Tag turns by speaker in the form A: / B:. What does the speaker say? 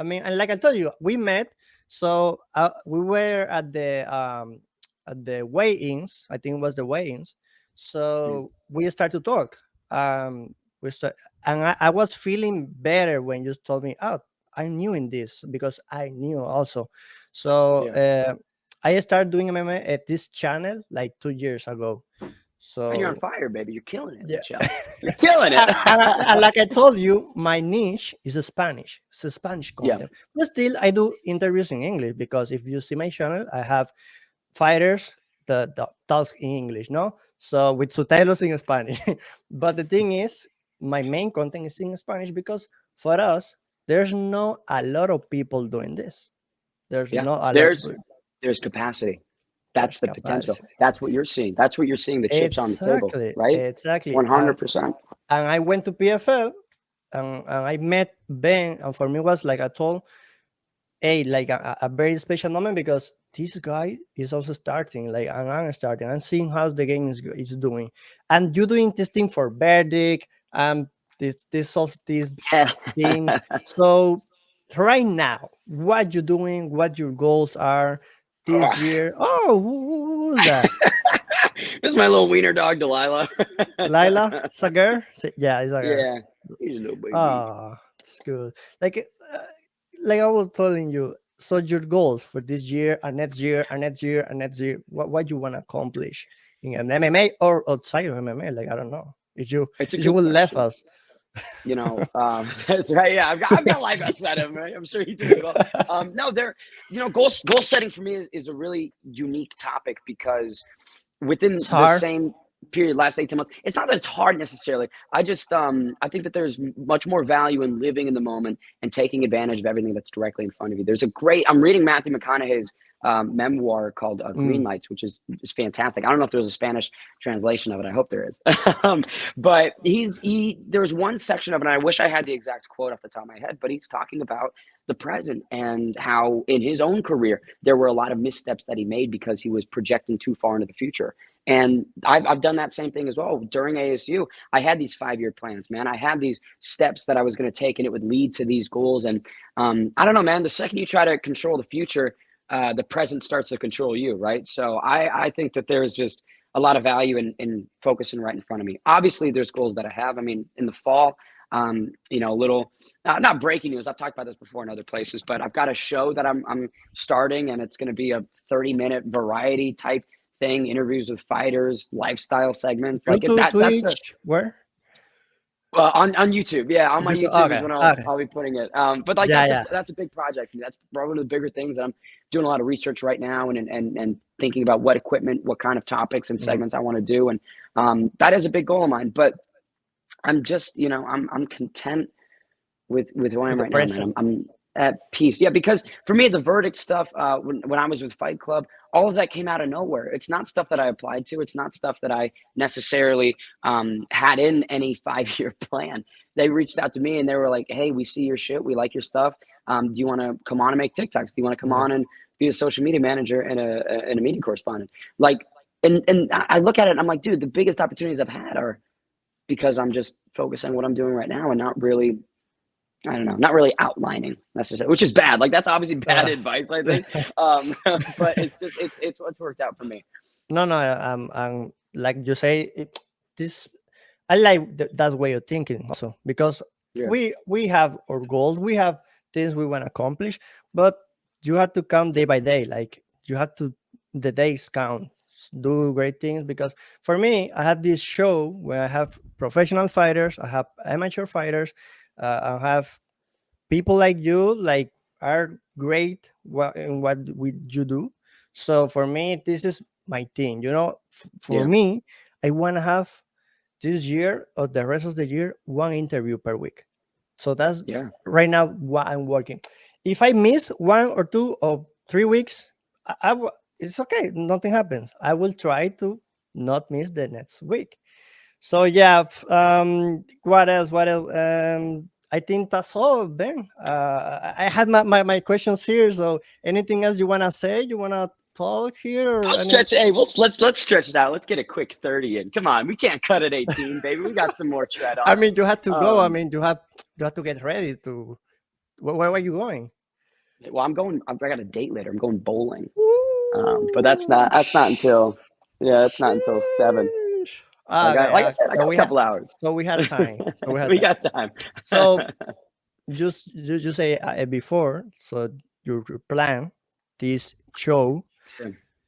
A: I mean, and like I told you, we met. So we were at the weigh-ins. I think it was the weigh-ins.
B: Mm.
A: So we start to talk. We start, and I was feeling better when you told me, "Oh, I'm new in this," because I knew also. So
B: Yeah.
A: I started doing MMA at this channel like 2 years ago.
B: And you're on
A: So
B: fire, baby. You're killing it,
A: yeah.
B: Lichald. You're killing it.
A: And like I told you, my niche is Spanish. It's a Spanish
B: Yeah.
A: content. But still, I do interviews in English because if you see my channel, I have fighters that talks in English, no? So with subtitles in Spanish. But the thing is, my main content is in Spanish because for us, there's not a lot of people doing this. There's
B: Yeah.
A: not a lot.
B: There's capacity. That's
A: There's
B: the potential.
A: capacity.
B: That's what you're seeing. That's what you're seeing. The chips on the table,
A: Exactly,
B: right?
A: exactly.
B: 100%.
A: And I went to PFL and I met Ben, and for me was like I told, hey, like a very special moment because this guy is also starting, like, and I'm starting. I'm seeing how the game is doing, and you doing this thing for verdict, and these
B: Yeah.
A: things. So right now, what you doing? What your goals are this year? Oh, who's that?
B: This is my little wiener dog, Delilah.
A: Lila Sagar? Yeah, it's a girl.
B: Yeah. He's a little baby.
A: Ah, it's good. Like, like I was telling you, so your goals for this year and next year and next year and next year, what you want to accomplish in an MMA or outside of MMA? Like, I don't know.
B: It's a
A: If you
B: good
A: will left
B: question.
A: us.
B: That's right. Yeah, I've got life outside of him. Right? I'm sure he does as well. No, goal setting for me is a really unique topic because within
A: It's
B: the
A: hard.
B: same period, last 18 months, it's not that it's hard necessarily. I just I think that there's much more value in living in the moment and taking advantage of everything that's directly in front of you. I'm reading Matthew McConaughey's memoir called Green
A: Mm.
B: Lights, which is fantastic. I don't know if there's a Spanish translation of it. I hope there is. But there was one section of it, and I wish I had the exact quote off the top of my head, but he's talking about the present and how in his own career there were a lot of missteps that he made because he was projecting too far into the future. And I've done that same thing as well. During ASU, I had these 5-year plans, man. I had these steps that I was going to take, and it would lead to these goals. And I don't know, man. The second you try to control the future, the present starts to control you, right? So I think that there's just a lot of value in focusing right in front of me. Obviously, there's goals that I have. I mean, in the fall, a little not breaking news. I've talked about this before in other places, but I've got a show that I'm starting, and it's going to be a 30-minute variety type thing, interviews with fighters, lifestyle segments. Like
A: YouTube,
B: that's a
A: Twitch, where?
B: on YouTube. Yeah, on my
A: YouTube.
B: YouTube is
A: Okay,
B: when I'll
A: okay.
B: I'll be putting it. But like
A: Yeah, yeah.
B: that's a big project for me. That's probably one of the bigger things that I'm doing a lot of research right now and thinking about what equipment, what kind of topics and
A: Mm.
B: segments I want to do. And that is a big goal of mine. But I'm just, I'm content with who I
A: With
B: am
A: the
B: right now, man.
A: present.
B: I'm at peace. Yeah, because for me, the verdict stuff, when I was with Fight Club, all of that came out of nowhere. It's not stuff that I applied to. It's not stuff that I necessarily had in any 5-year plan. They reached out to me and they were like, "Hey, we see your shit. We like your stuff. Do you want to come on and make TikToks? Do you want to come
A: Yeah.
B: on and be a social media manager and a media correspondent?" Like, and I look at it and I'm like, dude, the biggest opportunities I've had are because I'm just focused on what I'm doing right now and not really, I don't know, not really outlining necessarily, which is bad. Like that's obviously bad
A: Uh,
B: advice, I think. But it's just it's what's worked out for me.
A: no, no. Like you say, this I like that way of thinking also because
B: Yeah,
A: we have our goals, we have things we want to accomplish, but you have to count day by day. Like you have to the days count, do great things. Because for me, I have this show where I have professional fighters, I have amateur fighters, I have people like you, like are great in what you do. So for me, this is my thing. For
B: yeah,
A: me, I want to have this year or the rest of the year one interview per week. So that's
B: yeah.
A: right now what I'm working. If I miss 1 or 2 or 3 weeks, it's okay. Nothing happens. I will try to not miss the next week. So yeah, what else? What else? I think that's all, Ben. I had my questions here. So anything else you wanna say? You wanna talk here
B: I'll
A: or any?
B: stretch. Hey, let's stretch it out. Let's get a quick 30 in. Come on, we can't cut at 18, baby. We got some more tread
A: I
B: on us.
A: mean, you had to go. I
B: Um,
A: mean, you have to get ready to. Where were you going?
B: Well, I'm going. I got a date later. I'm going bowling. But
A: Ooh,
B: that's not until yeah, that's not until 7.
A: sheesh.
B: So I got,
A: Okay,
B: like I said, I
A: so
B: got a
A: we had
B: couple hours.
A: so we had time. So we had
B: We
A: time.
B: got time.
A: So just say before, so you plan this show